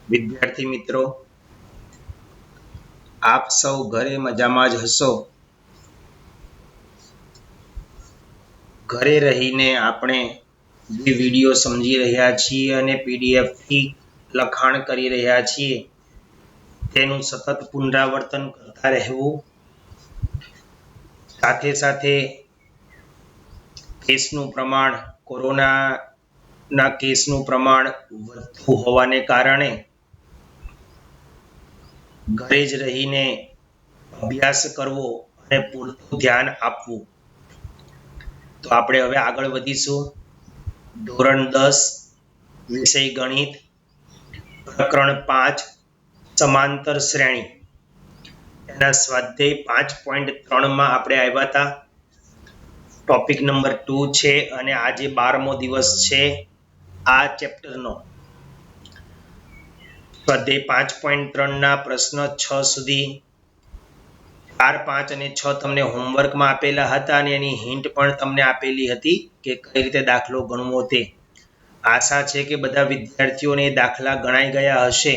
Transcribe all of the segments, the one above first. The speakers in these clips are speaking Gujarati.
વિદ્યાર્થી મિત્રો, આપ સૌ ઘરે મજામાં જ હશો। ઘરે રહીને આપણે જે વિડીયો સમજી રહ્યા છીએ અને પીડીએફ થી લખાણ કરી રહ્યા છીએ તેનું સતત પુનરાવર્તન કરતા રહેવું, સાથે સાથે કેસનું પ્રમાણ, કોરોનાના કેસનું પ્રમાણ વધતું હોવાને કારણે ઘરે જ રહીને અભ્યાસ કરવો અને પૂરતું ધ્યાન આપવું। તો આપણે હવે આગળ વધીશું। ધોરણ 10 વિષય ગણિત, પ્રકરણ 5 સમાંતર શ્રેણી, એના સ્વાધ્યાય 5.3 માં આપણે આવ્યા હતા। ટોપિક નંબર 2 છે અને આજે 12મો દિવસ છે આ ચેપ્ટરનો। સ્વાધ્યાય 5.3 ના પ્રશ્ન 6 સુધી 4, 5 અને 6 તમને હોમવર્કમાં આપેલા હતા અને એની હિન્ટ પણ તમને આપેલી હતી કે કઈ રીતે દાખલો ગણવો તે। આશા છે કે બધા વિદ્યાર્થીઓને દાખલા ગણાઈ ગયા હશે।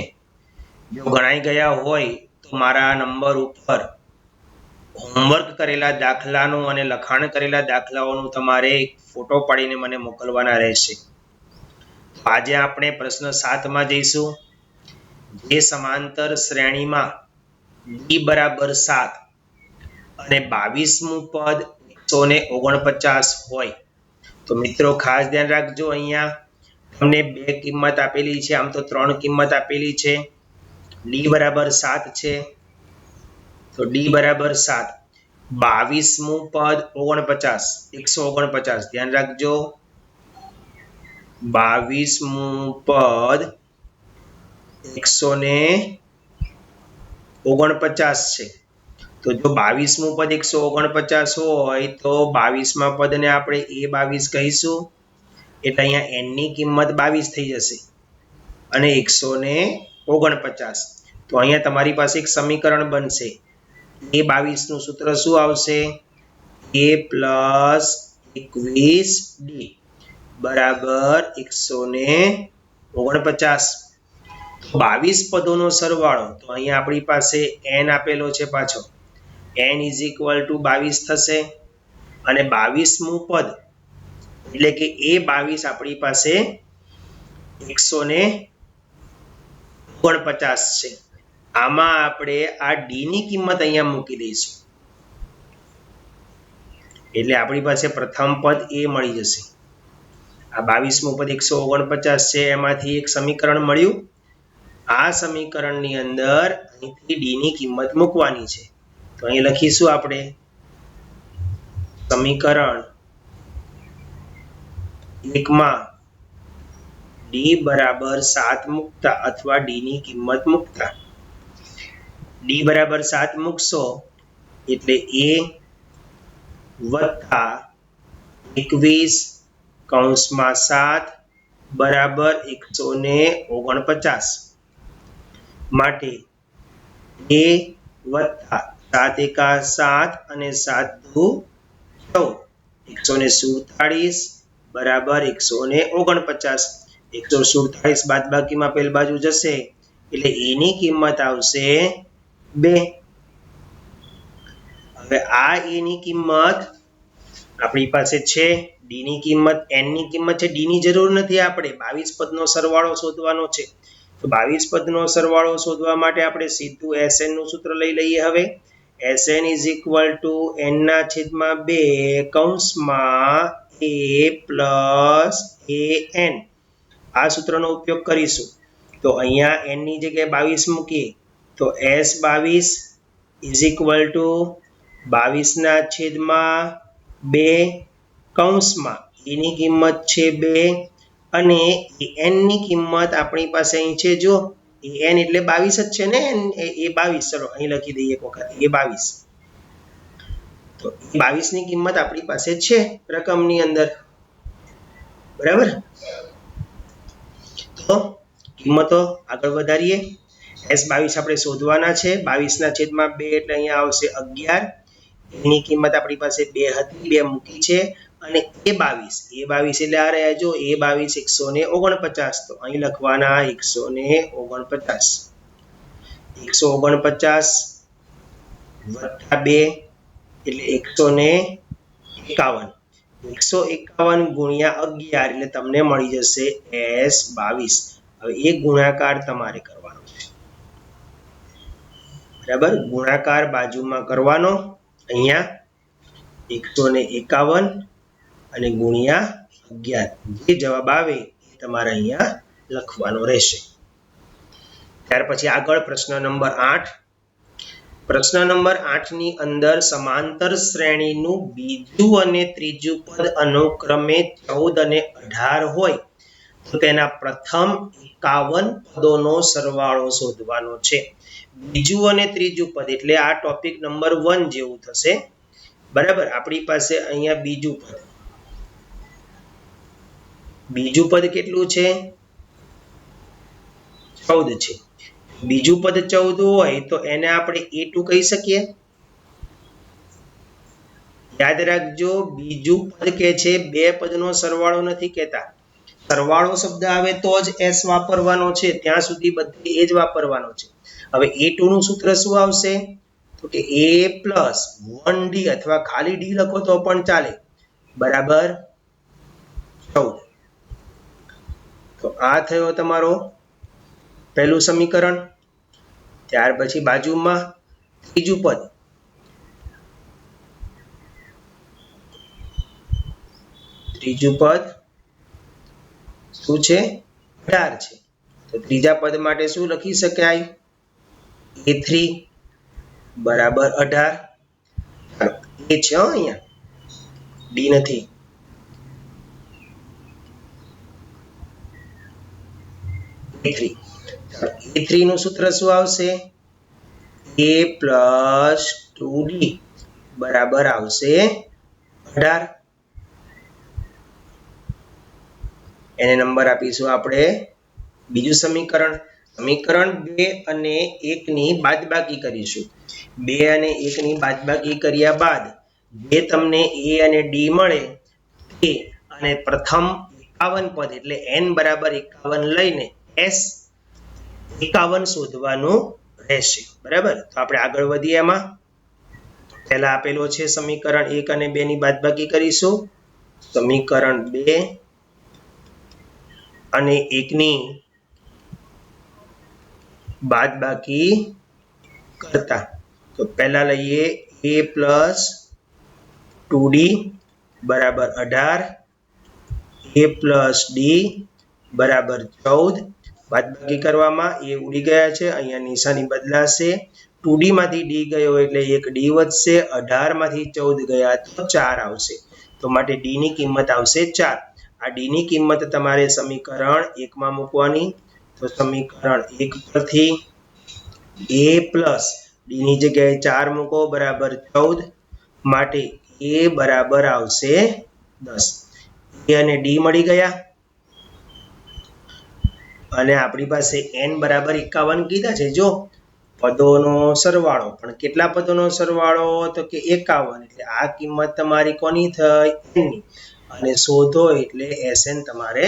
જો ગણાઈ ગયા હોય તો મારા નંબર ઉપર હોમવર્ક કરેલા દાખલાનું અને લખાણ કરેલા દાખલાઓનું તમારે ફોટો પાડીને મને મોકલવાના રહેશે। આજે આપણે પ્રશ્ન 7 માં જઈશું। જે સમાંતર શ્રેણીમાં d બરાબર 7 અને 22મું પદ 149 હોય તો મિત્રો ખાસ ધ્યાન રાખજો। અહીંયા તમને બે કિંમત આપેલી છે, આમ તો ત્રણ કિંમત આપેલી છે। d બરાબર 7 છે તો d બરાબર 7, 22મું પદ 149, ધ્યાન રાખજો 22મું પદ 149 છે। તો જો 22મું પદ 149 હોય તો 22મા પદને આપણે a22 કહીશું, એટલે અહીંયા n ની કિંમત 22 થઈ જશે અને 149। તો અહીંયા તમારી પાસે એક સમીકરણ બનશે। a22 નું સૂત્ર શું આવશે? a + 21d બરાબર 149। 22 પદોનો સરવાળો, તો અહીંયા આપણી પાસે n આપેલો છે, પાછો n = 22 થશે અને 22મું પદ એટલે કે a22 આપણી પાસે 149 છે। આમાં આપણે આ d ની કિંમત અહીંયા મૂકી દઈશું એટલે આપણી પાસે પ્રથમ પદ a મળી જશે। આ 22મું પદ 149 છે, એમાંથી એક સમીકરણ મળ્યું। આ સમીકરણની અંદર અહીંથી d ની કિંમત મૂકવાની છે। તો અહીં લખીશું આપણે સમીકરણ 1 માં d બરાબર 7 મૂકતા અથવા d ની કિંમત મૂકતા, d બરાબર 7 મૂકશો એટલે a + 21 બરાબર 149 માટે a + 7 * 7 અને 7 * 2 = 147 બરાબર 149। 147 બાદબાકીમાં પેલી બાજુ જશે એટલે a ની કિંમત આવશે 2। હવે આ a ની કિંમત આપણી પાસે છે, d ની કિંમત, n ની કિંમત છે, d ની જરૂર નથી, આપણે 22 પદનો સરવાળો શોધવાનો છે। તો 22 પદનો સરવાળો શોધવા માટે આપણે સીધું Sn નું સૂત્ર લઈ લઈએ। હવે Sn = n/2 કૌંસમાં a + an, આ સૂત્રનો ઉપયોગ કરીશું। તો અહીંયા n ની જગ્યાએ 22 મૂકીએ તો S22 = 22/2 કૌંસમાં a ની કિંમત છે 2 અને an ની કિંમત આપણી પાસે અહીં છે, જો an એટલે 22 જ છે ને, a22, ચલો અહીં લખી દઈએ એક વખત a22। તો a22 ની કિંમત આપણી પાસે છે રકમની અંદર, બરાબર। તો કિંમતો આગળ વધારીએ। S22 આપણે શોધવાના છે, 22/2 એટલે અહીંયા આવશે 11। એની કિંમત આપણી પાસે 2 હતી, 2 મૂકી છે અને A22 એટલે આ રહ્યા જો A22 149 તો અહીં લખવાના 149 149 વત્તા 2 એટલે 151 151 ગુણ્યા 11 એટલે તમને મળી જશે S22 હવે એક ગુણાકાર તમારે કરવાનો છે બરાબર ગુણાકાર બાજુમાં કરવાનો અહીંયા 151 અને ગુણ્યા 11 જે જવાબ આવે એ તમારે અહીંયા લખવાનો રહેશે ત્યાર પછી આગળ પ્રશ્ન નંબર 8 પ્રશ્ન નંબર 8 ની અંદર સમાંતર શ્રેણીનું બીજું અને ત્રીજું પદ અનુક્રમે 14 અને 18 હોય તો તેના પ્રથમ 51 પદોનો સરવાળો શોધવાનો છે બીજું અને ત્રીજું પદ એટલે આ ટોપિક નંબર 1 જેવું થશે બરાબર આપણી પાસે અહીંયા બીજું પદ કેટલું છે 14 છે બીજું પદ 14 હોય તો એને આપણે A2 કહી શકીએ યાદ રાખજો બીજું પદ કે છે બે પદનો સરવાળો નથી કહેતા સરવાળો શબ્દ આવે તો જ S વાપરવાનો છે ત્યાં સુધી બધે એ જ વાપરવાનો છે હવે A2 નું સૂત્ર શું આવશે તો કે A plus 1D અથવા ખાલી D લખો તો પણ ચાલે બરાબર 14 તો આ થયો તમારો પહેલું સમીકરણ ત્યાર પછી બાજુમાં ત્રીજું પદ શું છે 18 છે તો ત્રીજા પદ માટે શું લખી શકાય A3 બરાબર 18 એ છે અહીંયા D નથી A3 નું સૂત્ર શું આવશે A plus 2D બરાબર આવશે 18 એને નંબર આપીશું આપણે બીજું સમીકરણ 2 અને 1 ની બાદબાકી કરીશું 2 અને 1 ની બાદબાકી કર્યા બાદ જે તમને A અને D મળે તે અને પ્રથમ 51 પદ એટલે n બરાબર 51 લઈને S 51 શોધવાનું રહેશે બરાબર તો આપણે આગળ વધીએ એમાં પહેલા આપેલો છે સમીકરણ 1 અને 2 ની બાદબાકી કરીશું સમીકરણ 2 અને 1 ની બાદબાકી કરતા તો પહેલા લઈએ A plus 2D બરાબર 18 A plus D બરાબર 14 બાદબાકી કરવામાં એ ઉડી ગયા છે અહીંયા નિશાની બદલાશે 2D માંથી D ગયો એટલે એક D વધશે 18 માંથી 14 ગયા તો 4 આવશે તો માટે D ની કિંમત આવશે 4 આ D ની કિંમત તમારે સમીકરણ 1 માં મૂકવાની તો સમીકરણ 1 પરથી A plus D ની જગ્યાએ 4 મૂકો બરાબર 14 માટે A બરાબર આવશે 10 A અને D મળી ગયા અને આપણી પાસે n બરાબર 51 કીધા છે જો પદોનો સરવાળો પણ કેટલા પદોનો સરવાળો તો કે 51 એટલે આ કિંમત તમારી કોની થઈ n ની અને શોધો એટલે Sn તમારે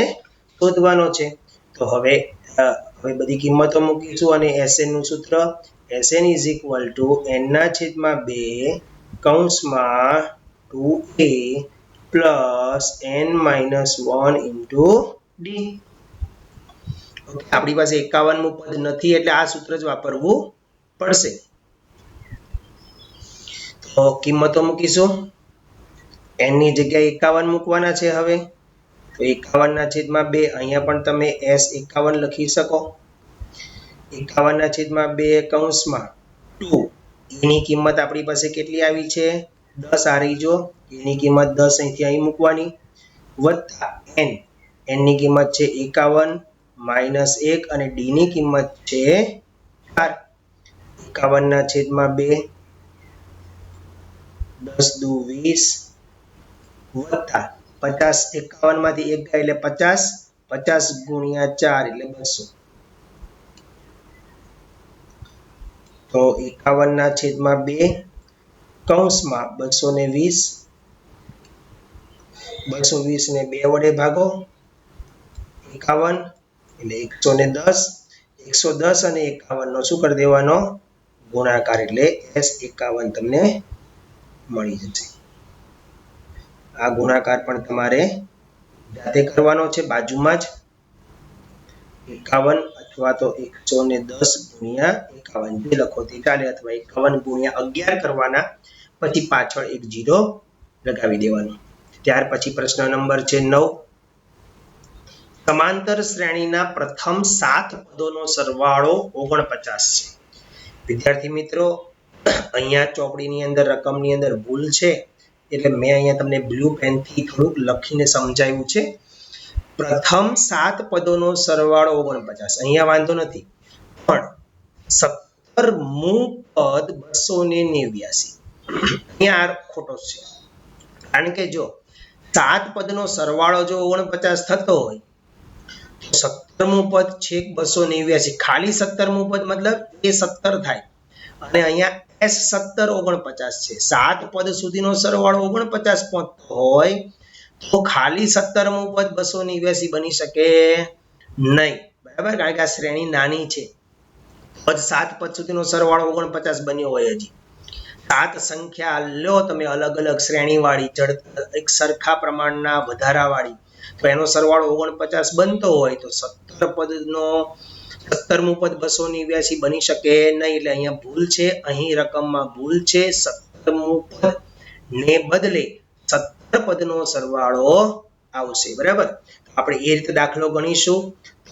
શોધવાનો છે તો હવે બધી કિંમતો મૂકીશું અને Sn નું સૂત્ર Sn n ના છેદમાં 2 કૌંસમાં 2a plus n minus 1 into d આપણી પાસે 51 નું પદ નથી એટલે આ સૂત્ર જ વાપરવું પડશે તો કિંમતો મૂકીશું n ની જગ્યાએ 51 મૂકવાના છે હવે તો 51 ના છેદમાં 2 અહીંયા પણ તમે S51 લખી શકો 51 ના છેદમાં 2 કૌંસમાં 2 એની કિંમત આપણી પાસે કેટલી આવી છે 10 આ રહી જો એની કિંમત 10 અહીંથી અહીં મૂકવાની વત્તા n ની કિંમત છે 51 માઇનસ 1 અને d ની કિંમત છે 4 51 ના છેદમાં 2 10 દુ 20 વત્તા 50 51 માંથી 1 ગયા એટલે 50 50 ગુણ્યા 4 એટલે 200 તો 51 ના છેદમાં 2 કૌંસમાં 220 220 ને 2 વડે ભાગો 51 એટલે 110 અને 51 નો શું કરી દેવાનો ગુણાકાર એટલે S51 તમને મળી જશે આ ગુણાકાર પણ તમારે જાતે કરવાનો છે બાજુમાં જ 51 અથવા તો 110 ગુણ્યા 51 જે લખો તે ચાલે અથવા 51 ગુણ્યા 11 કરવાના પછી પાછળ એક 0 લગાવી દેવાનો ત્યાર પછી પ્રશ્ન નંબર છે 9 સમાંતર શ્રેણીના પ્રથમ 7 પદોનો સરવાળો 49 છે વિદ્યાર્થી મિત્રો અહીંયા ચોપડીની અંદર રકમની અંદર ભૂલ છે એટલે મેં અહીંયા તમને બ્લુ પેનથી થોડુંક લખીને સમજાવ્યું છે પ્રથમ 7 પદોનો સરવાળો 49 અહીંયા વાંધો નથી પણ 17મું પદ 289 અહીંયા ખોટો છે કારણ કે જો 7 પદનો સરવાળો જો 49 થતો હોય તો 17મું પદ છેક 289 ખાલી 17મું પદ મતલબ એ 17 થાય અને અહીંયા S17 49 છે 7 પદ સુધીનો સરવાળો 49 પહોંચતો હોય તો ખાલી 17મું પદ 289 બની શકે નહીં બરાબર કારણ કે આ શ્રેણી નાની છે પદ 7 પદ સુધીનો સરવાળો 49 બન્યો હોય હજી 7 સંખ્યા લો તમે અલગ અલગ શ્રેણી વાળી એક સરખા પ્રમાણના વધારા વાળી તો એનો સરવાળો 49 બનતો હોય તો 17 પદનો 17મું પદ 289 બની શકે નહીં એટલે અહીંયા ભૂલ છે અહીં રકમમાં ભૂલ છે 17મું પદ ને બદલે 17 પદનો સરવાળો આવશે બરાબર આપણે એ રીતે દાખલો ગણીશું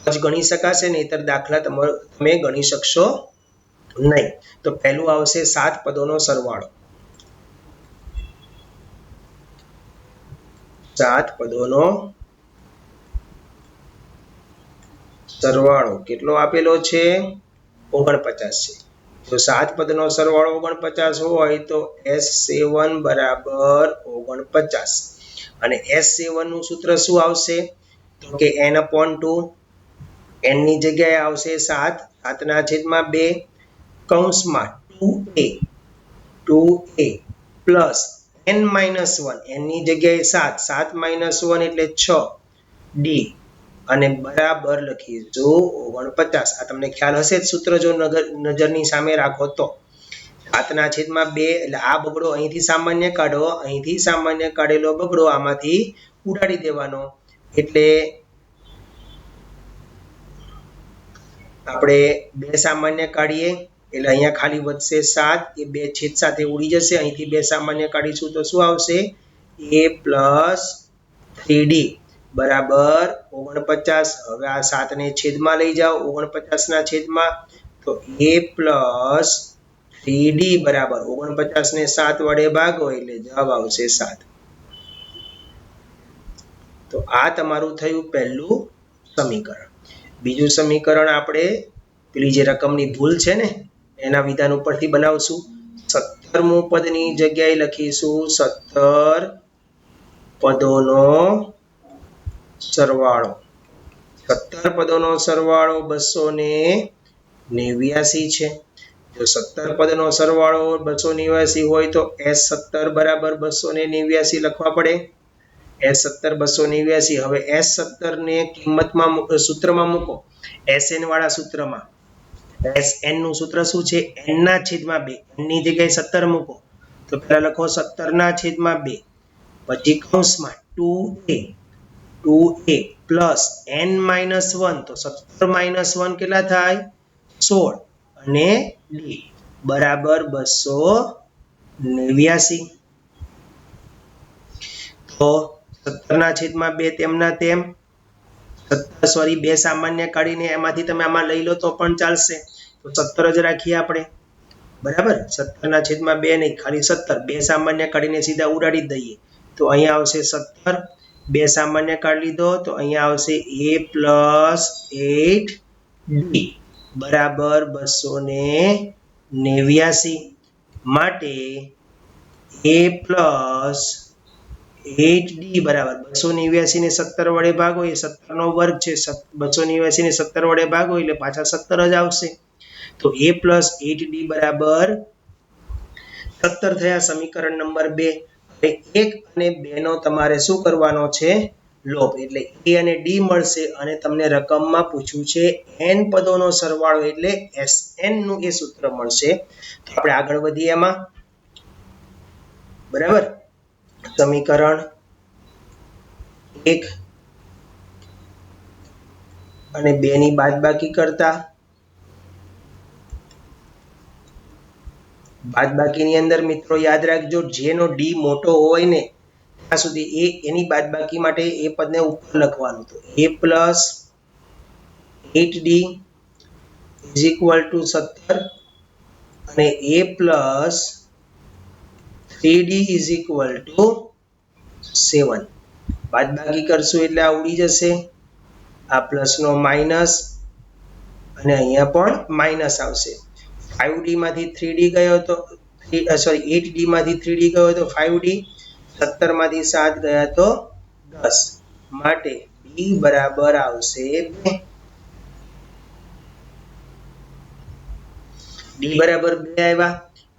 તો જ ગણી શકાશે નહીતર દાખલા તમે ગણી શકશો નહીં તો પહેલું આવશે 7 પદોનો સરવાળો 7 પદોનો સરવાળો કેટલો આપેલો છે 49 છે જો 7 પદનો સરવાળો 49 હોય તો S7 બરાબર 49 અને S7 નું સૂત્ર શું આવશે તો કે n/2 n ની જગ્યાએ આવશે 7 7/2 કૌંસમાં 2a પ્લસ n-1 n ની જગ્યાએ 7 7 - 1 એટલે 6 d અને બરાબર લખીશું 49 આ તમને ખ્યાલ હશે જ સૂત્ર જો નજરની સામે રાખો તો 7/2 એટલે આ બગડો અહીંથી સામાન્ય કાઢો અહીંથી સામાન્ય કાઢેલો બગડો આમાંથી ઉડાડી દેવાનો એટલે આપણે 2 સામાન્ય કાઢીએ એટલે અહીંયા ખાલી વધશે 7 એ 2 છેદ સાથે ઉડી જશે અહીંથી 2 સામાન્ય કાઢીશું તો શું આવશે a + 3d બરાબર 49 હવે આ 7 ને છેદમાં લઈ જાઓ 49 ના છેદમાં તો a + 3d બરાબર 49 ને 7 વડે ભાગો એટલે જવાબ આવશે 7 તો આ તમારું થયું પહેલું સમીકરણ બીજું સમીકરણ આપણે પેલી જે રકમની ભૂલ છે ને એના વિધાન ઉપરથી બનાવશું 17મું પદની જગ્યાએ લખીશું 17 પદોનો સરવાળો 17 પદોનો સરવાળો 289 છે જો 17 પદનો સરવાળો 289 હોય તો S17 બરાબર 289 લખવા પડે S17 289 હવે S17 ને કિંમતમાં સૂત્રમાં મૂકો SN વાળા સૂત્રમાં SN નું સૂત્ર શું છે n/2 n ની જગ્યાએ 17 મૂકો તો પહેલા લખો 17/2 પછી કૌંસમાં 2a પ્લસ n-1 તો 17 - 1 કેટલા થાય 16 અને d બરાબર 289 તો 17/2 તેમના તેમ 2 સામાન્ય કાઢીને એમાંથી તમે આમાં લઈ લો તો પણ ચાલશે તો 17 જ રાખીએ આપણે બરાબર 17/2 નહીં ખાલી 17 2 સામાન્ય કાઢીને સીધા ઉડાડી દઈએ તો અહીંયા આવશે 17 2 સામાન્ય કાઢી લીધો તો અહીંયા આવશે a + 8d બરાબર 289 માટે a + 8d બરાબર 289 ને 17 વડે ભાગો એ 17 નો વર્ગ છે 289 ને 17 વડે ભાગો એટલે પાછા 17 જ આવશે તો a + 8d બરાબર 17 થયા સમીકરણ નંબર 2 હવે 1 અને 2 નો તમારે શું કરવાનો છે લોપ એટલે a અને d મળશે અને તમને રકમમાં પૂછ્યું છે n પદોનો સરવાળો એટલે Sn નું એ સૂત્ર મળશે તો આપણે આગળ વધીએ એમાં બરાબર સમીકરણ 1 અને 2 ની બાદબાકી કરતા બાદબાકીની અંદર મિત્રો યાદ રાખજો જેનો d મોટો હોય ને ત્યાં સુધી એની બાદબાકી માટે એ પદને ઉપર લખવાનું તો a + 8d = 17 અને a + 3d = 7 બાદબાકી કરશું એટલે આ ઉડી જશે આ પ્લસ નો માઈનસ અને અહીંયા પણ માઈનસ આવશે 5d માંથી 3d ગયો તો 8d માંથી 3d ગયો તો 5d 17 માંથી 7 ગયા તો 10 માટે d બરાબર આવશે 2 d બરાબર 2 આવ્યા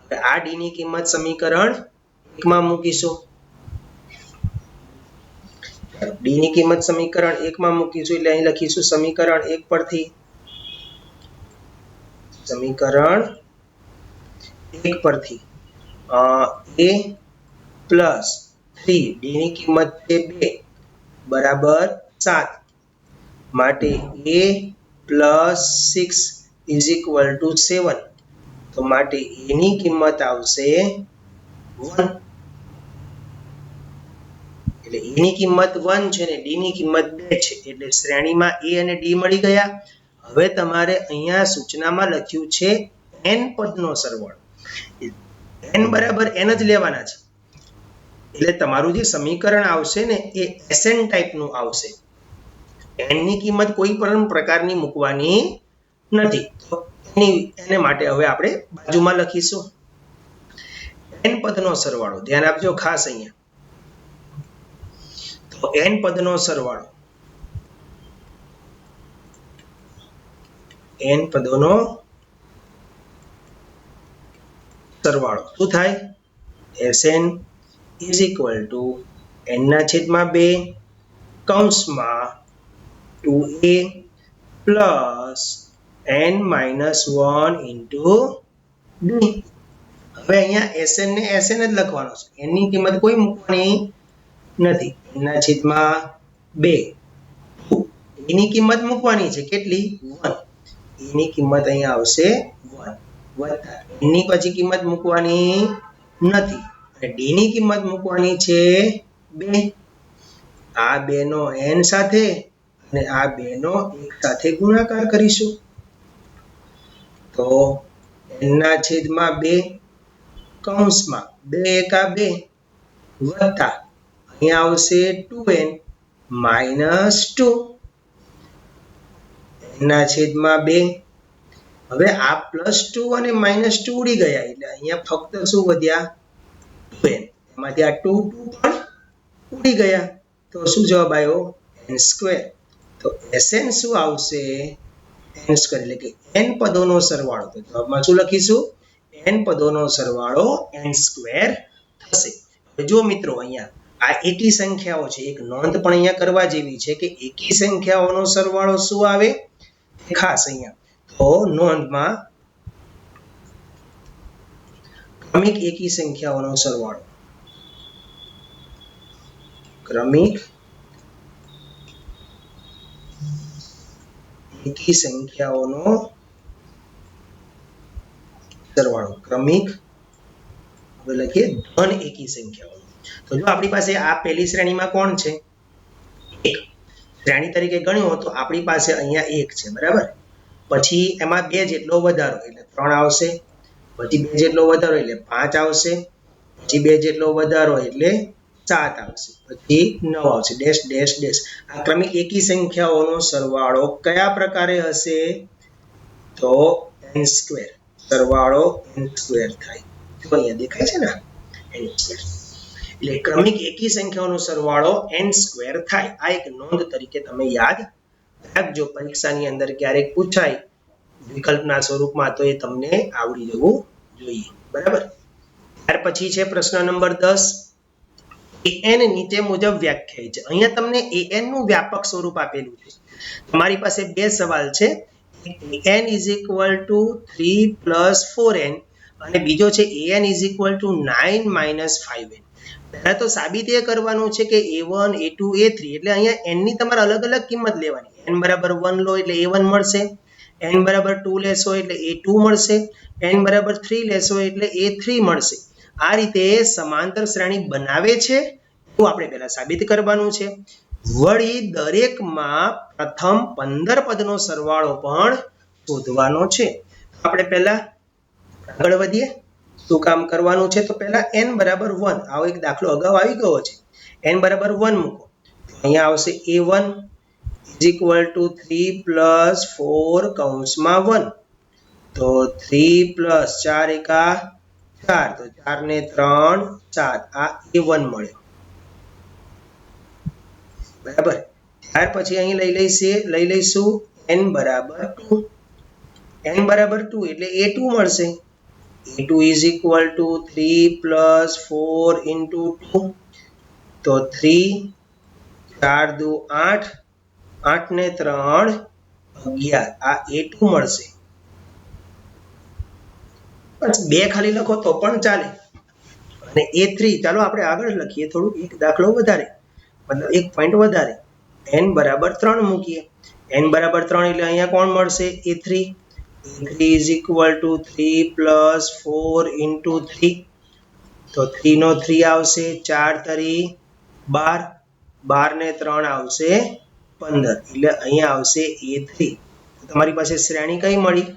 હવે આ d ની કિંમત સમીકરણ 1 માં મૂકીશું d ની કિંમત સમીકરણ 1 માં મૂકીશું એટલે અહીં લખીશું સમીકરણ 1 પરથી સમીકરણ 1 પરથી a + 3 d ની કિંમત છે 2 બરાબર 7 માટે a + 6 = 7 તો માટે a ની કિંમત આવશે 1 એટલે a ની કિંમત 1 છે ને d ની કિંમત 2 છે એટલે શ્રેણીમાં a અને d મળી ગયા હવે તમારે અહીંયા સૂચનામાં લખ્યું છે n પદનો સરવાળો n બરાબર n જ લેવાના છે એટલે તમારું જે સમીકરણ આવશે ને એ Sn ટાઈપનું આવશે n ની કિંમત કોઈ પણ પ્રકારની મૂકવાની નથી તો એને માટે હવે આપણે બાજુમાં લખીશું n પદનો સરવાળો ધ્યાન આપજો ખાસ અહીંયા તો n પદનો સરવાળો n પદોનો સરવાળો શું થાય Sn = n ના છેદમાં 2 કૌંસમાં 2a + n - 1 * d હવે અહીંયા Sn ને Sn જ લખવાનો છે n ની કિંમત કોઈ મૂકવાની નથી n ના છેદમાં 2 e ની કિંમત મૂકવાની છે કેટલી 1 e ની કિંમત અહીંયા આવશે 1 વત્તા n ની પછી કિંમત મૂકવાની નથી અને d ની કિંમત મૂકવાની છે 2 આ 2 નો n સાથે અને આ 2 નો 1 સાથે ગુણાકાર કરીશું તો n ના છેદમાં 2 કૌંસમાં 2 * 2 વત્તા અહીંયા આવશે 2n - 2 n ના છેદમાં 2 હવે આ +2 અને -2 ઉડી ગયા એટલે અહીંયા ફક્ત શું વધ્યા 2n એમાંથી આ 2 પણ ઉડી ગયા તો શું જવાબ આવ્યો n² તો Sn શું આવશે n² એટલે કે n પદોનો સરવાળો તો જવાબમાં શું લખીશું n પદોનો સરવાળો n² થશે જો મિત્રો અહીંયા આ એકી સંખ્યાઓ છે એક નોંધ પણ અહીંયા કરવા જેવી છે કે એકી સંખ્યાઓનો સરવાળો શું આવે ખાસ અહીંયા તો નોંધમાં ક્રમિક એકી સંખ્યાઓનો સરવાળો ક્રમિક એકી સંખ્યાઓનો સરવાળો ક્રમિક હવે લખીએ ધન એકી સંખ્યાઓ તો જો આપણી પાસે આ પહેલી શ્રેણીમાં કોણ છે 1 શ્રેણી તરીકે ગણ્યો તો આપણી પાસે અહીંયા 1 છે બરાબર પછી એમાં 2 જેટલો વધારો એટલે 3 આવશે પછી 2 જેટલો વધારો એટલે 5 આવશે પછી 2 જેટલો વધારો એટલે 7 આવશે પછી 9 આવશે ડેશ ડેશ ડેશ આ ક્રમિક એકી સંખ્યાઓનો સરવાળો કયા પ્રકારે હશે તો n² સરવાળો n² થાય જો અહીંયા દેખાય છે ને n² એટલે ક્રમિક એકી સંખ્યાઓનો સરવાળો n² થાય આ એક નોંધ તરીકે તમે યાદ રાખજો પરીક્ષાની અંદર ક્યારેક પૂછાય વિકલ્પના સ્વરૂપમાં તો એ તમને આવડી જવું જોઈએ બરાબર ત્યાર પછી છે પ્રશ્ન નંબર 10 an નીચે મુજબ વ્યાખ્યાયિત છે. અહીંયા તમને an નું વ્યાપક સ્વરૂપ આપેલું છે. તમારી પાસે બે સવાલ છે. an is equal to 3 plus 4n અને બીજો છે an is equal to 9 minus 5n. પહેલા તો સાબિત એ કરવાનું છે કે a1 a2 a3 એટલે અહીંયા n ની તમારે અલગ અલગ કિંમત લેવાની. n બરાબર 1 લો એટલે a1 મળશે, n બરાબર 2 લેશો એટલે a2 મળશે, n બરાબર 3 લેશો એટલે a3 મળશે. આ રીતે સમાંતર શ્રેણી બનાવે છે તો આપણે પહેલા સાબિત કરવાનું છે. વળી દરેકમાં પ્રથમ 15 પદનો સરવાળો પણ શોધવાનો છે. આપણે પહેલા આગળ વધીએ. શું કામ કરવાનું છે? તો પહેલા n બરાબર 1, આવો એક દાખલો અગાઉ આવી ગયો છે. n બરાબર 1 મૂકો. અહીંયા આવશે a1 is equal to 3 plus 4 કૌંસમાં 1. તો 3 plus 4 એકા 4, તો 4 ને 3 4, આ a1 મળ્યો. બરાબર. ત્યાર પછી અહીં લઈ લઈશું n બરાબર 2. n બરાબર 2 એટલે a2 મળશે. a2 is equal to 3 plus 4 into 2. તો 3 4 દુ 8, 8 ને 3 11, આ a2 મળશે. બસ બે ખાલી લખો તો પણ ચાલે. અને a3 ચાલો આપણે આગળ લખીએ, થોડું એક દાખલો વધારે, મતલબ એક પોઈન્ટ વધારે. n બરાબર 3 મૂકીએ. n બરાબર 3 એટલે અહીંયા કોણ મળશે? a3. a3 is equal to 3 plus 4 into 3. તો 3 નો 3 આવશે, 4 તરી 12, 12 ને 3 આવશે 15, એટલે અહીંયા આવશે a3. તો તમારી પાસે શ્રેણી કઈ મળી?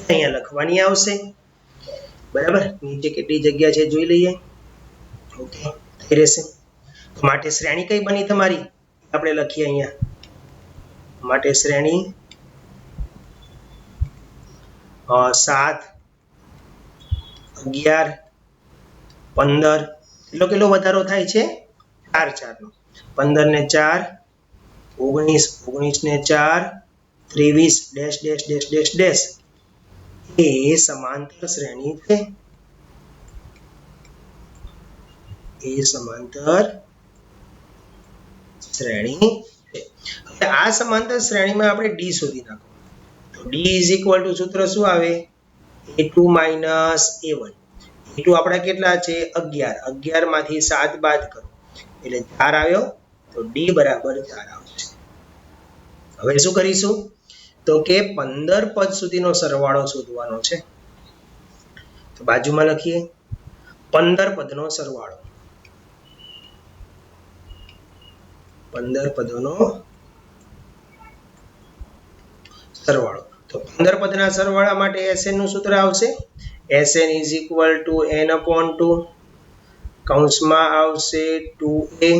અહીંયા લખવાની આવશે. બરાબર. નીચે કેટલી જગ્યા છે જોઈ લઈએ. ઓકે, થઈ રહેશે. માટે શ્રેણી કઈ બની તમારી? આપણે લખીએ અહીંયા. માટે શ્રેણી 7 11 15, કેટલો વધારો થાય છે? 4 4 નો. 15 ને 4 19, 19 ને 4 23 dash dash dash dash dash. એ સમાંતર શ્રેણી છે. એ સમાંતર શ્રેણી છે. હવે આ સમાંતર શ્રેણીમાં આપણે d શોધી નાખો. તો d is equal to સૂત્ર શું આવે? a2 minus a1. a2 આપણા કેટલા છે? 11. 11 માંથી 7 બાદ કરો એટલે 4 આવ્યો. તો d બરાબર 4 આવશે. હવે શું કરીશું? તો કે 15 પદ સુધીનો સરવાળો શોધવાનો છે. તો બાજુમાં લખીએ 15 પદનો સરવાળો. 15 પદોનો સરવાળો. તો 15 પદના સરવાળા માટે SN નું સૂત્ર આવશે. SN is equal to n upon 2, કૌંસમાં આવશે 2a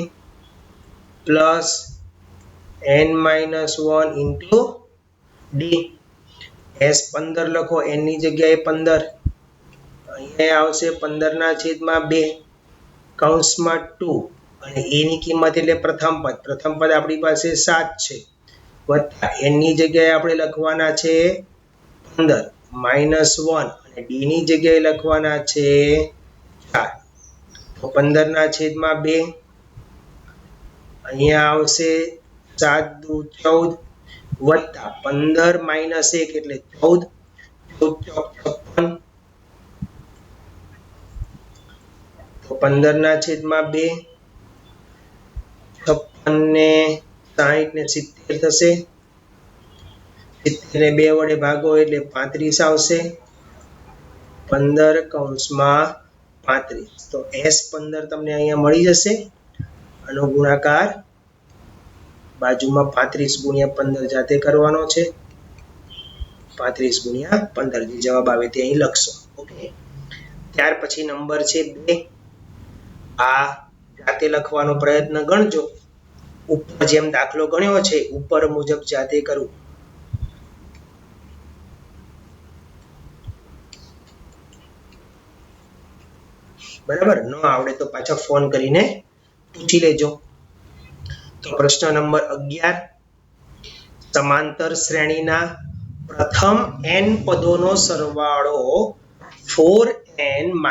plus n minus 1 into d. s 15 લખો, n ની જગ્યાએ 15, અહીંયા આવશે 15 ના છેદમાં 2 કૌંસમાં 2 અને a ની કિંમત એટલે પ્રથમ પદ આપણી પાસે 7 છે, વત્તા n ની જગ્યાએ આપણે લખવાના છે 15 minus 1 અને d ની જગ્યાએ લખવાના છે 4. તો 15 ના છેદમાં 2, અહીંયા આવશે 7 દુ 14 વત્તા 15 minus 1 એટલે 14, 14 56. તો 15 ના છેદમાં 2, 56 ને 60 ને 70 થશે. 70 ને 2 વડે ભાગો એટલે 35 આવશે. 15 કૌંસમાં 35. તો S15 તમને અહીંયા મળી જશે. આનો ગુણાકાર બાજુમાં 35 ગુણ્યા 15 જાતે કરવાનો છે. 35 ગુણ્યા 15 જે જવાબ આવે તે અહીં લખશો. ઓકે. ત્યાર પછી નંબર છે 2. આ જાતે લખવાનો પ્રયત્ન ગણજો. ઉપર જેમ દાખલો ગણ્યો છે ઉપર મુજબ જાતે કરવું. બરાબર. ન આવડે તો પાછા ફોન કરીને પૂછી લેજો. તો પ્રશ્ન નંબર 11, સમાંતર શ્રેણીના પ્રથમ n પદોનો સરવાળો 4n -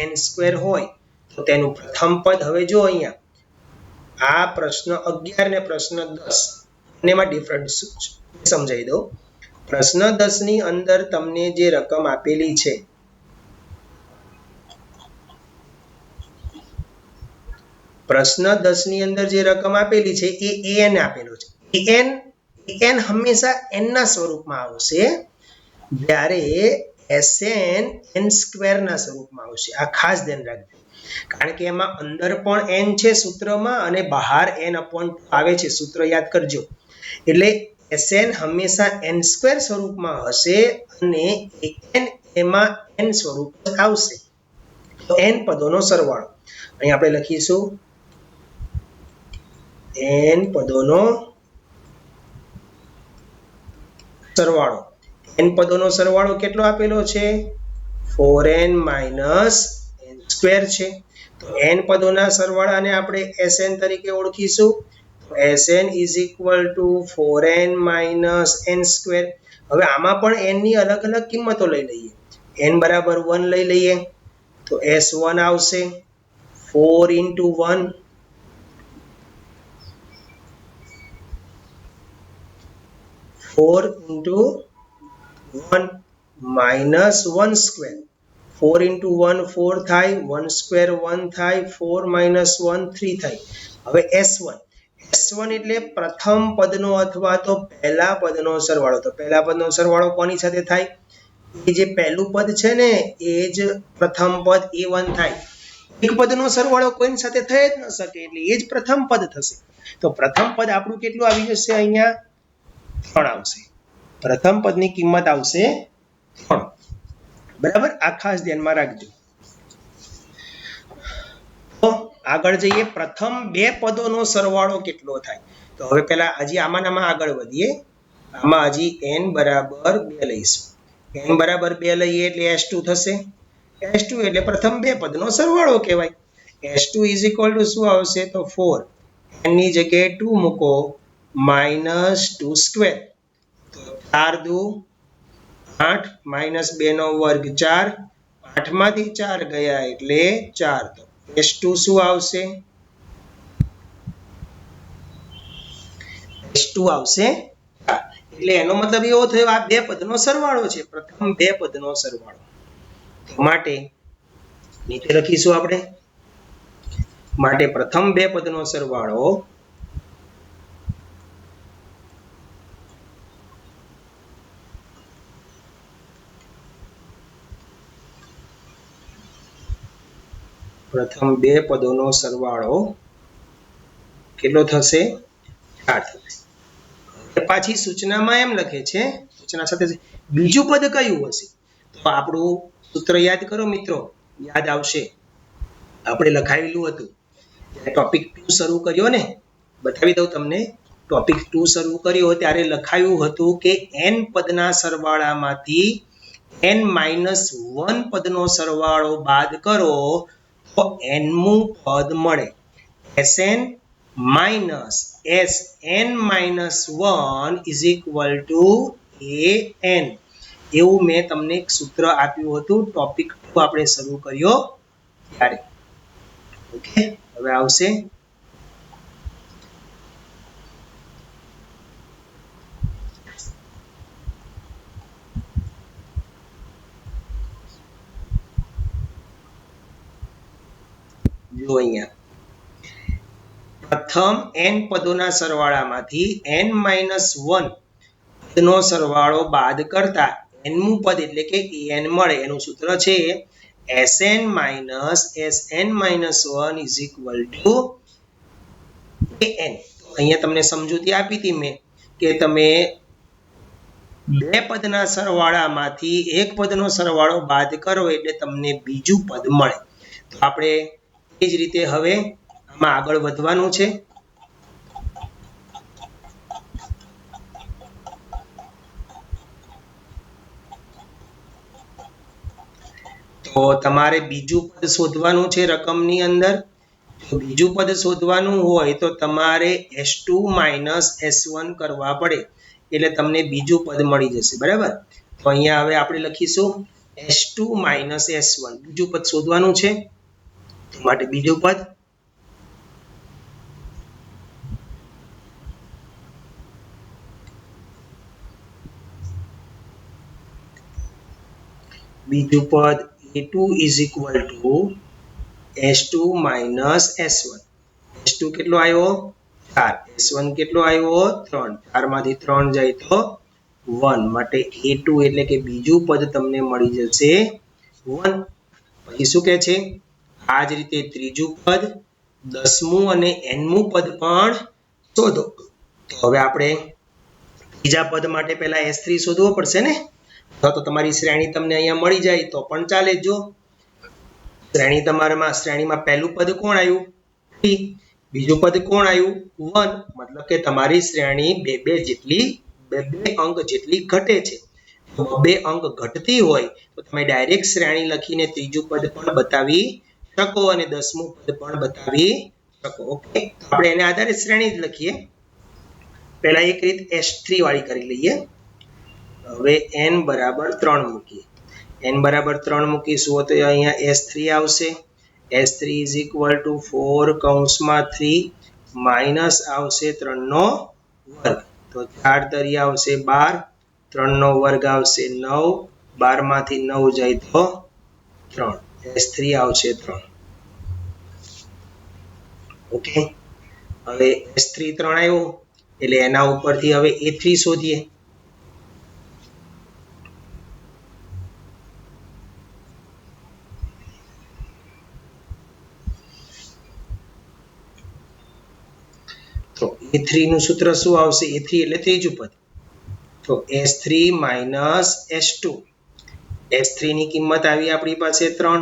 n² હોય તો તો તેનું પ્રથમ પદ હવે જો અહીંયા આ પ્રશ્ન 11 ને પ્રશ્ન 10 બંનેમાં ડિફરન્સ શું છે સમજાવી દઉં. પ્રશ્ન 10 ની અંદર તમને જે રકમ આપેલી છે પ્રશ્ન 10 ની અંદર જે રકમ આપેલી છે એ an આપેલો છે. an હંમેશા n ના સ્વરૂપમાં આવશે જ્યારે Sn n² ના સ્વરૂપમાં આવશે. આ ખાસ ધ્યાન રાખજો કારણ કે એમાં અંદર પણ n છે સૂત્રમાં અને બહાર n/2 આવે છે. સૂત્ર યાદ કરજો. એટલે Sn હંમેશા n² સ્વરૂપમાં હશે અને an એમાં n સ્વરૂપ આવશે. તો n પદોનો સરવાળો અહીં આપણે લખીશું n પદોનો સરવાળો. n પદોનો સરવાળો કેટલો આપેલો છે 4n - n² છે. તો n પદોના સરવાળાને આપણે Sn તરીકે ઓળખીશું. Sn = 4n - n². હવે આમાં પણ n ની અલગ અલગ કિંમતો લઈ લઈએ. n = 1 લઈ લઈએ તો S1 આવશે 4 × 1 4 × 1 - 1². 4 × 1 4 થાય 1² 1 થાય 4 - 1 3 થાય. હવે S1 એટલે પ્રથમ પદનો અથવા તો પહેલા પદનો સરવાળો. તો પહેલા પદનો સરવાળો કોની સાથે થાય એ જે પહેલું પદ છે ને એ જ પ્રથમ પદ A1 થાય. એક પદનો સરવાળો કોઈની સાથે થઈ જ ન શકે એટલે એ જ પ્રથમ પદ થશે. તો પ્રથમ પદ આપણું કેટલું આવી જશે અહીંયા 3 આવશે. પ્રથમ પદની કિંમત આવશે 3. બરાબર. આ ખાસ ધ્યાનમાં રાખજો. તો આગળ જઈએ. પ્રથમ બે પદોનો સરવાળો કેટલો થાય તો હવે પહેલા હજી આમાં આગળ વધીએ. આમાં હજી n = 2 લઈશું. n = 2 લઈએ એટલે S2 થશે. S2 એટલે પ્રથમ બે પદનો સરવાળો કહેવાય. S2 = શું આવશે તો 4. n ની જગ્યાએ 2 મૂકો -2². તો 4 દુ 8 -2 નો વર્ગ 4. 8 માંથી 4 ગયા એટલે 4. તો S2 શું આવશે S2 આવશે. એટલે એનો મતલબ એવો થયો આ બે પદનો સરવાળો છે. પ્રથમ બે પદનો સરવાળો. માટે નીચે લખીશું આપણે. માટે પ્રથમ બે પદનો સરવાળો કેટલો થશે 4 થશે. પાછી સૂચનામાં એમ લખે છે સૂચના સાથે બીજું પદ કયું હશે તો આપણું સૂત્ર યાદ કરો મિત્રો. યાદ આવશે આપણે લખાવેલું હતું ટોપિક 2 શરૂ કર્યો ને બતાવી દઉં તમને. ટોપિક 2 શરૂ કર્યો ત્યારે લખાયું હતું કે n પદના સરવાળામાંથી n - 1 પદનો સરવાળો બાદ કરો તો nમું પદ મળે. Sn - Sn - 1 = an. એવું મેં તમને એક સૂત્ર આપ્યું હતું ટોપિક 2 આપણે શરૂ કર્યો ત્યારે. ઓકે. હવે આવશે જો અહીંયા પ્રથમ n પદોના સરવાળામાંથી n - 1 પદનો સરવાળો બાદ કરતા nમું પદ એટલે કે an મળે. એનું સૂત્ર છે Sn - Sn - 1 = an. અહીંયા તમને સમજૂતી આપી હતી મેં કે તમે બે પદના સરવાળામાંથી એક પદનો સરવાળો બાદ કરો એટલે તમને બીજું પદ મળે. તો આપણે એ જ રીતે હવે આમાં આગળ વધવાનું છે. તો તમારે બીજું પદ શોધવાનું છે રકમની અંદર. તો બીજું પદ શોધવાનું હોય તો તમારે S2 - S1 કરવા પડે એટલે તમને બીજું પદ મળી જશે. બરાબર. તો અહીંયા હવે આપણે લખીશું S2 - S1 બીજું પદ શોધવાનું છે. તો માટે બીજું પદ a2 is equal to s2 minus s1. s2 કેટલો આવ્યો 4, s1 કેટલો આવ્યો 3, 4 માંથી 3 જાય તો 1, માટે a2 એટલે કે બીજું પદ તમને મળી જશે 1. પછી શું કહે છે આ જ રીતે ત્રીજું પદ 10મું અને nમું પદ પણ શોધો. તો હવે આપણે ત્રીજા પદ માટે પહેલા s3 શોધવો પડશે ને, અથવા તો તમારી શ્રેણી તમને અહીંયા મળી જાય તો પણ ચાલે. જો શ્રેણીમાં પહેલું પદ કોણ આવ્યું 3, બીજું પદ કોણ આવ્યું 1, મતલબ કે તમારી શ્રેણી બે અંક જેટલી ઘટે છે. તો 2 અંક ઘટતી હોય તો તમે ડાયરેક્ટ શ્રેણી લખીને ત્રીજું પદ પણ બતાવી શકો અને 10મું પદ પણ બતાવી શકો. ઓકે, આપણે એને આધારે શ્રેણી જ લખીએ. પહેલા એક રીત s3 વાળી કરી લઈએ. હવે n બરાબર 3 મૂકીએ. n બરાબર 3 મૂકીશું તો અહીંયા s3 આવશે. s3 is equal to 4 કૌંસમાં 3 માઇનસ આવશે 3 નો વર્ગ, તો 4 તરી આવશે 12, 3 નો વર્ગ આવશે 9, 12 માંથી 9 જાય તો 3, s3 આવશે 3. ઓકે, હવે s3 3 આવ્યો એટલે એના ઉપરથી હવે a3 શોધીએ. તો a3 નું સૂત્ર શું આવશે? a3 એટલે ત્રીજું પદ. તો s3 minus s2. s3 ની કિંમત આવી આપણી પાસે 3,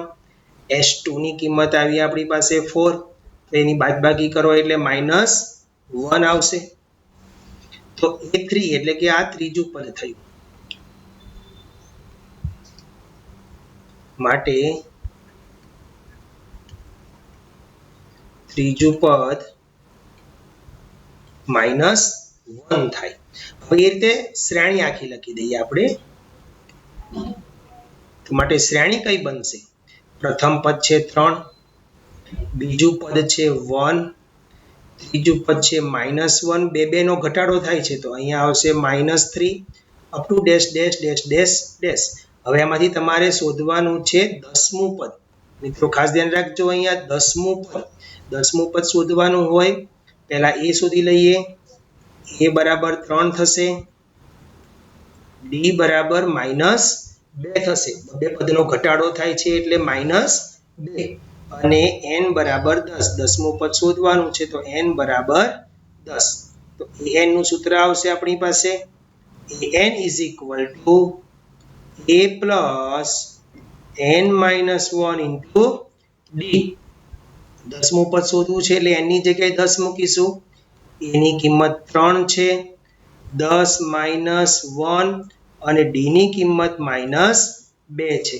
s2 ની કિંમત આવી આપણી પાસે 4. તો એની બાદબાકી કરો એટલે -1 આવશે. તો a3 એટલે કે આ ત્રીજું પદ થયું. માટે ત્રીજું પદ -1 થાય. હવે એ રીતે શ્રેણી આખી લખી દઈએ આપણે. તો માટે શ્રેણી કઈ બનશે? પ્રથમ પદ છે 3, બીજું પદ છે 1, ત્રીજું પદ છે -1. બે નો ઘટાડો થાય છે તો અહીંયા આવશે -3 up to dash dash dash dash dash. હવે આમાંથી તમારે શોધવાનું છે 10મું પદ. મિત્રો ખાસ ધ્યાન રાખજો, અહીંયા 10મું પદ શોધવાનું હોય. પહેલા a શોધી લઈએ. a બરાબર 3 થશે, d બરાબર -2 થશે. બે પદનો ઘટાડો થાય છે એટલે -2, અને n બરાબર 10. 10મું પદ શોધવાનું છે તો n બરાબર 10. તો an નું સૂત્ર આવશે આપણી પાસે an is equal to a plus n minus 1 into d. 10મું પદ શોધવું છે એટલે n ની જગ્યાએ 10 મૂકીશું. a ની કિંમત 3 છે, 10 minus 1, અને d ની કિંમત -2 છે.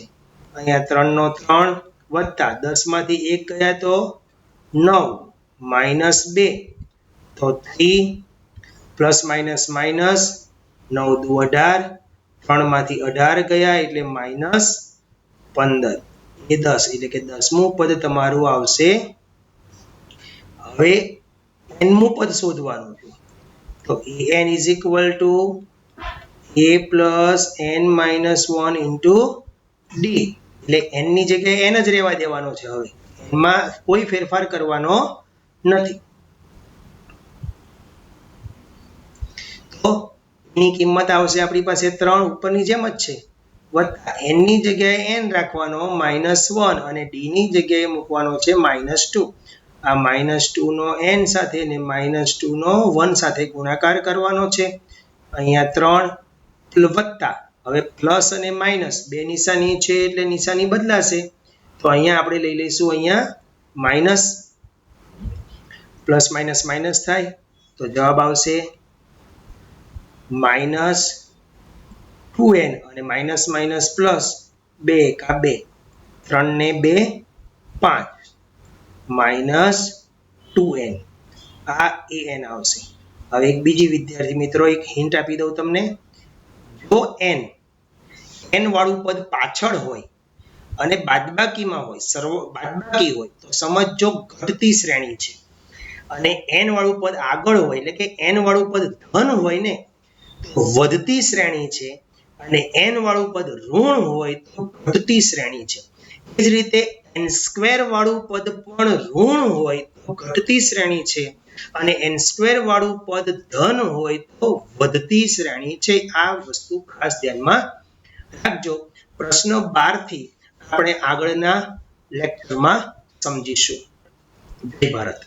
અહીંયા 3 નો 3 વત્તા 10 માંથી 1 ગયા તો 9 -2, તો 3 પ્લસ માઇનસ માઇનસ 9 દુ 18, 3 માંથી 18 ગયા એટલે -15, એ 10 એટલે કે 10મું પદ તમારું આવશે. હવે nમું પદ શોધવાનું છે તો an is equal to a plus n minus 1 into d. એટલે n ની જગ્યાએ n જ રહેવા દેવાનો છે. હવે એમાં કોઈ ફેરફાર કરવાનો નથી. તો એની કિંમત આવશે આપણી પાસે 3 ઉપરની જેમ જ છે, વત્તા n ની જગ્યાએ n રાખવાનો -1 અને d ની જગ્યાએ મૂકવાનો છે -2. આ -2 નો n સાથે ને -2 નો 1 સાથે ગુણાકાર કરવાનો છે. અહીંયા 3 વત્તા, હવે પ્લસ અને માઇનસ બે નિશાની છે એટલે નિશાની બદલાશે. તો અહીંયા આપણે લઈ લઈશું અહીંયા માઇનસ, પ્લસ માઇનસ માઇનસ થાય તો જવાબ આવશે -2n, અને માઇનસ માઇનસ પ્લસ 2 × 2, 3 ને 2 5, -2n. આ an આવશે. હવે એક બીજી વિદ્યાર્થી મિત્રો એક હિન્ટ આપી દઉં તમને. જો n વાળું પદ પાછળ હોય અને બાદબાકીમાં હોય બાદબાકી હોય તો સમજો ઘટતી શ્રેણી છે અને n વાળું પદ આગળ હોય એટલે કે n વાળું પદ ધન હોય ને તો વધતી શ્રેણી છે અને n વાળું પદ ઋણ હોય તો ઘટતી શ્રેણી છે. એ જ રીતે n² વાળું પદ પણ ઋણ હોય તો ઘટતી શ્રેણી છે અને n² વાળું પદ ધન હોય તો વધતી શ્રેણી છે. આ વસ્તુ ખાસ ધ્યાનમાં રાખજો. પ્રશ્ન 12 થી આપણે આગળના લેક્ચરમાં સમજીશું. જય ભારત.